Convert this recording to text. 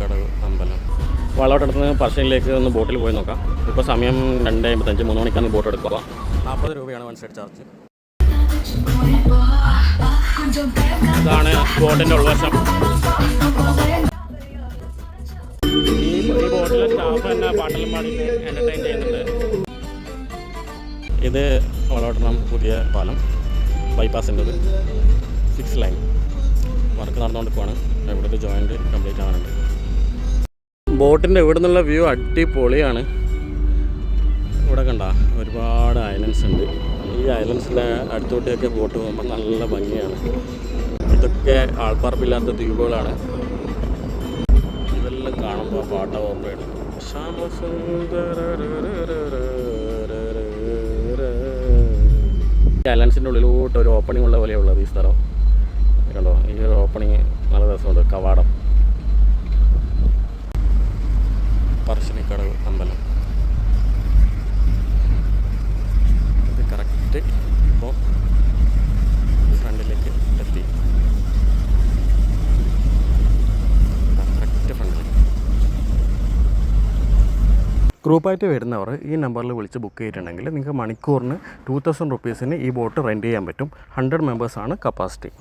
പറശ്ശിനിക്കടവ് അമ്പലം. വളവട്ടടുത്ത് നിന്ന് പറശ്ശിനിലേക്ക് ഒന്ന് ബോട്ടിൽ പോയി നോക്കാം. ഇപ്പോൾ സമയം 2:55, 3 മണിക്കാണ് ബോട്ട് എടുക്കുക. 40 രൂപയാണ് വൺ സൈഡ് ചാർജ്. ഇതാണ് ബോട്ടിൻ്റെ ഉൾവശം. ഈ ബോട്ടിലെ സ്റ്റാഫ് തന്നെ പാട്ടെല്ലാം പാടിയിട്ട് എൻ്റർടൈൻ ചെയ്യുന്നുണ്ട്. ഇത് വളവട്ടണം പുതിയ പാലം, ബൈപ്പാസിൻ്റെത് 6 ലൈൻ വർക്ക് നടന്നുകൊണ്ടിരിക്കുകയാണ്. ഇവിടുത്തെ ജോയിൻറ്റ് കംപ്ലീറ്റ് ആവാനുണ്ട്. ബോട്ടിൻ്റെ ഇവിടെ നിന്നുള്ള വ്യൂ അടിപൊളിയാണ്. ഇവിടെ കണ്ട ഒരുപാട് ഐലൻഡ്സ് ഉണ്ട്. ഈ ഐലൻഡ്സിലെ അടുത്തോട്ടൊക്കെ ബോട്ട് പോകുമ്പോൾ നല്ല ഭംഗിയാണ്. ഇതൊക്കെ ആൾപ്പാർപ്പില്ലാത്ത ദ്വീപുകളാണ്. ഇതെല്ലാം കാണുമ്പോൾ പാട്ട ഓർമ്മയാണ്. ഈ ഐലൻഡ്സിൻ്റെ ഉള്ളിലോട്ട് ഒരു ഓപ്പണിംഗ് ഉള്ള പോലെയുള്ളത് ഈ സ്ഥലം കണ്ടോ. ഈ ഒരു ഓപ്പണിങ് നല്ല രസമുണ്ട്. കവാടം, പറശ്ശിനിക്കടവ് അമ്പലം. ഇത് കറക്റ്റ് ഇപ്പോൾ ഫ്രണ്ടിലേക്ക് എത്തി. കറക്റ്റ് ഫ്രണ്ടിൽ. ഗ്രൂപ്പായിട്ട് വരുന്നവർ ഈ നമ്പറിൽ വിളിച്ച് ബുക്ക് ചെയ്തിട്ടുണ്ടെങ്കിൽ നിങ്ങൾക്ക് മണിക്കൂറിന് 2000 റുപ്പീസിന് ഈ ബോട്ട് റെൻറ്റ് ചെയ്യാൻ പറ്റും. 100 മെമ്പേഴ്സാണ് കപ്പാസിറ്റി.